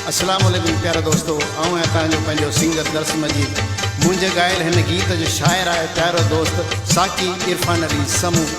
अस्सलाम वालेकुम प्यारा दोस्तों, आऊँ तव्हांजो पंहिंजो सिंगर दर्स मजीद। मुंहिंजे ॻायल हिन गीत जो शाइर आहे प्यारो दोस्त साकी इरफान अली समूह।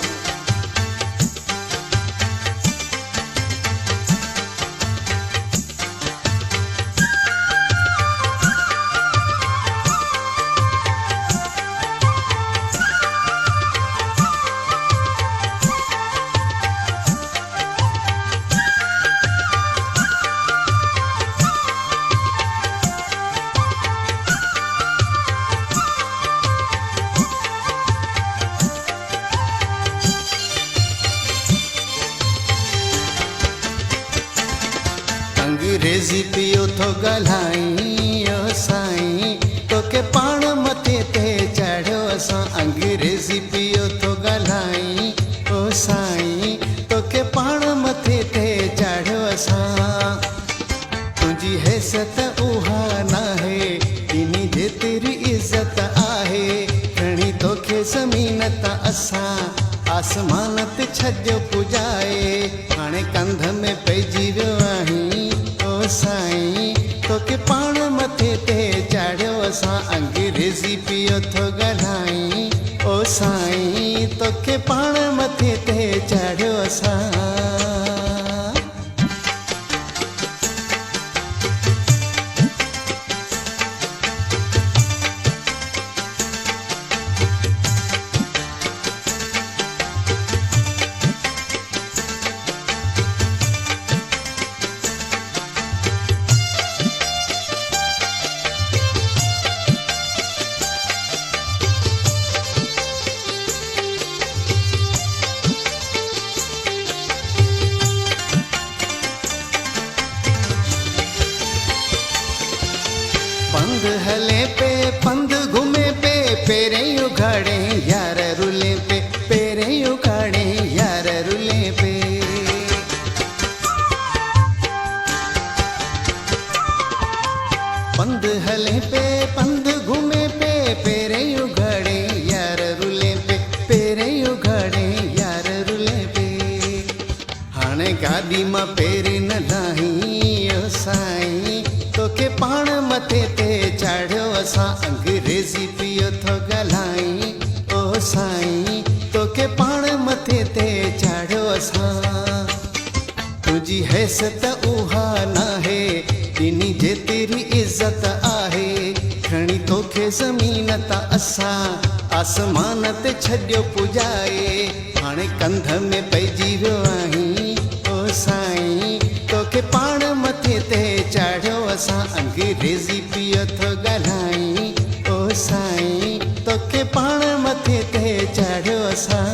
अंग्रेजी पियो थो ॻाल्हाई ओ साईं, तोखे पाण मथे ते चढ़ियो असां। अंग्रेजी पियो थो ॻाल्हाई ओ साईं, तोखे पाण मथे ते चढ़ियो असां। तुंहिंजी हैसियत उहा नाहे, इन्ही जे तेरी इज़त आहे। खणी तोखे ज़मीन तां असां आसमान ते छॾियो पुॼाए। हाणे कंध में पइजी वियो आहीं साईं, तोखे पाण मथे ते चाढ़ियो असां। अंग्रेजी पियो थो ॻाल्हाई ओ साईं, तोखे पाण मथे ते चाढ़ियो असां। पंध हले पे पंध घुमे पे, पेरें उघाड़े यार रुले पे, पेरें उघाड़े यार रुले पे। पंध हले पे पंध घुमे पे, पेरें उघाड़े यार रुले पे, पेरें उघाड़े यार रुले पे। हाणे गाॾी मां पेरी न लाही ओ साईं, तोखे पाण मथे ते चाढ़ियो असां। अंग्रेजी पियो थो ॻाल्हाई ओ साईं, तोखे पाण मथे ते चाढ़ियो असां। तुंहिंजी हैसियत उहा नाहे, इन्ही जे तेरी इज़त आहे। खणी तोखे ज़मीन तां असां आसमान ते छॾियो पुॼाए। हाणे कंध में पइजी वियो आहीं ओ साईं, तोखे पाण मथे ते चाढ़ियो असां। अंग्रेजी पियो थो ॻाल्हाई ओ साईं, तोखे पाण मथे ते चाढ़ियो असां।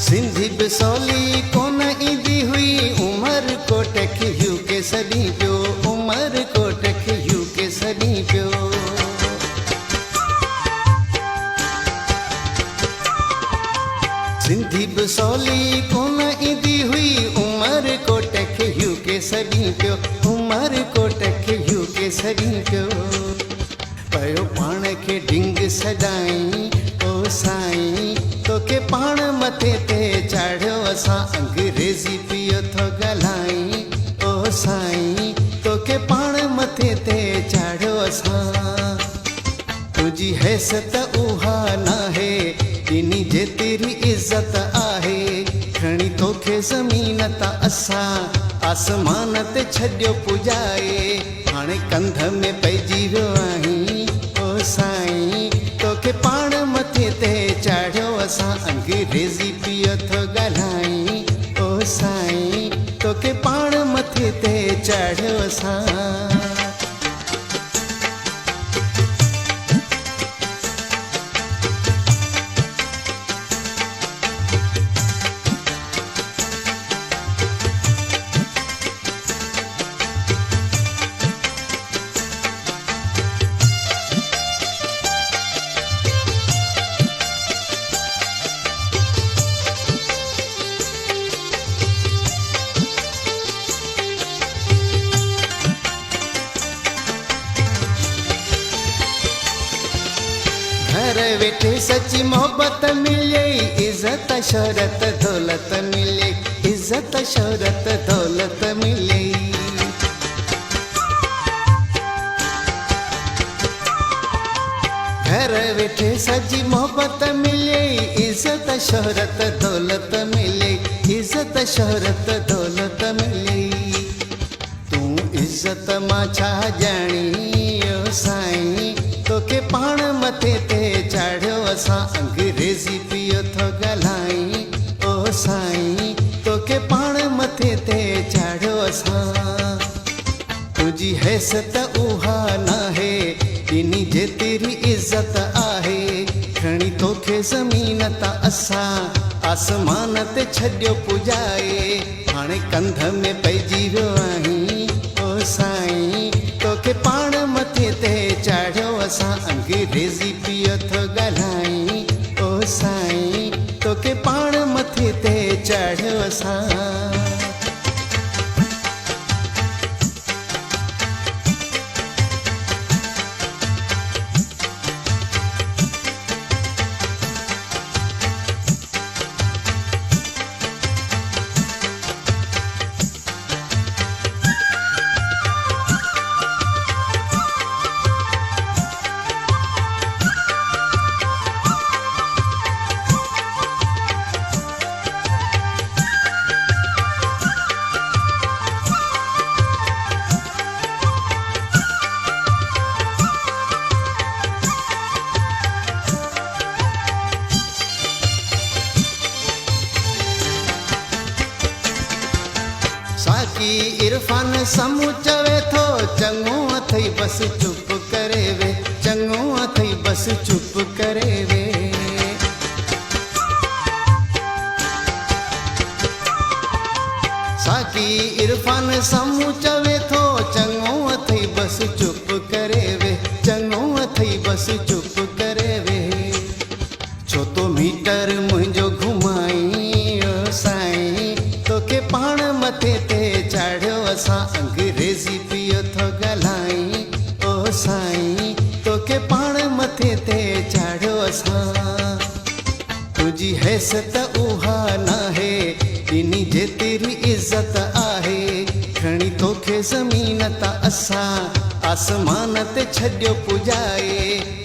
सिंधी बिसौली कोन ईंदी हुई, उमर कोट खे यू के सॾी पियो, उमर कोट खे यू के सॾी पियो। सिंधी बिसौली कोन ईंदी हुई, उमर कोट खे यू के सॾी पियो, उमर कोट खे यू के सॾी पियो। पयो पाण खे ढिंग सॼाई ओ साईं, तोखे पाण मथे ते चाढ़ियो असां। अंग्रेजी पियो थो ॻाल्हाई ओ साईं, तोखे पाण मथे ते चाढ़ियो असां। तुंहिंजी हैसियत उहा नाहे, इन्ही जे तेरी इज़त आहे। खणी तोखे ज़मीन तां असां आसमान ते छॾियो पुॼाए। हाणे कंध में पइजी वियो आहीं ओ साईं, तोखे पाण मथे ते चाढ़ियो असां। अंग्रेजी पियो थो ॻाल्हाई ओ साईं, तोखे पाण मथे मथे ते चढ़ियो असां। घर वेठे सच्ची मोहब्बत मिले, इज्जत शोहरत दौलत मिले, इज्जत शोहरत दौलत मिले। घर वेठे सच्ची मोहब्बत मिले, इज्जत शोहरत दौलत मिले, इज्जत शोहरत दौलत मिले। तू इज्जत मां छा ॼाणी साईं, तोखे पाण मथे ते चढ़ियो असां। अंग्रेज़ी पियो थो ॻाल्हाई ओ साईं, तोखे पाण मथे ते चढ़ियो असां। तुंहिंजी हैसियत उहा नाहे, ॾिनी जेतिरी इज़त आहे। खणी तोखे ज़मीन तां असां आसमान ते छॾियो पुॼाए। हाणे कंध में पइजी वियो आहीं ओ साईं, तोखे पाण मथे ते चढ़ियो असां। अंग्रेज़ी पियो थो ॻाल्हाई ओ साईं, तोखे पाण मथे ते चढ़ियो असां। साकी इरफान साम्हूं चवे थो, चङो अथई बसि चुप करे वे, चङो अथई बसि चुप करे वे। साकी इरफान साम्हूं चवे थो, चङो अथई बसि चुप करे वे, चङो अथई बसि चुप करे वे। छो तो मीटर मुंहिंजो घुमाई साईं, तोखे पाण मथे ते चढ़ियो असां। अंग्रेज़ी पियो थो ॻाल्हाई ओ साईं, तोखे पाण मथे ते चढ़ियो असां। तुंहिंजी हैसियत उहा नाहे, ॾिनी जेतिरी इज़त आहे। खणी तोखे ज़मीन तां असां आसमान ते छॾियो पुॼाए।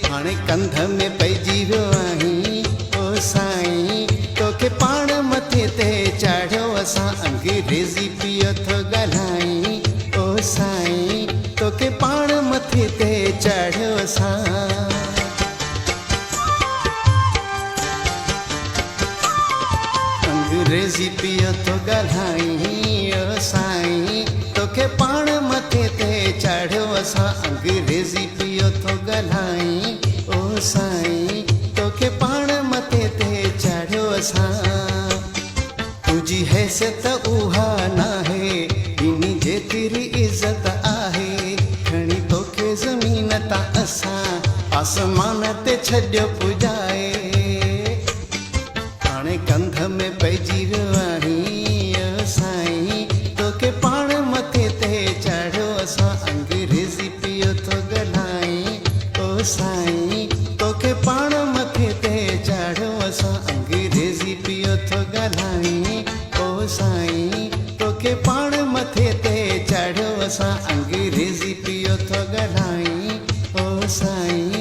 हाणे कंध में पइजी वियो आहीं ओ साईं, तोखे पाण मथे ते चढ़ियो असां। अंग्रेज़ी पियो थो ॻाल्हाई ओ साईं, तोखे पाण मथे ते चढ़ियो असां। अंग्रेज़ी पियो थो ॻाल्हाई ओ साईं, तोखे पाण मथे ते चढ़ियो असां। अंग्रेज़ी पियो थो ॻाल्हाई ओ साईं, तोखे पाण मथे ते चढ़ियो असां। तुंहिंजी हैसियत उहा नाहे, ॾिनी जेतिरी इज़त आहे। खणी तोखे ज़मीन तां असां आसमान ते छॾियो पुॼाए। हाणे कंध में पइजी वियो आहीं ओ साईं, तोखे पाण मथे ते चढ़ियो असां। अंग्रेज़ी पियो थो ॻाल्हाई ओ साईं, तोखे पाण मथे ते चढ़ियो असां। अंग्रेज़ी पियो थो ॻाल्हाई ओ साईं, तोखे पाण मथे ते चढ़ियो असां। अंग्रेज़ी पियो थो ॻाल्हाई ओ साईं,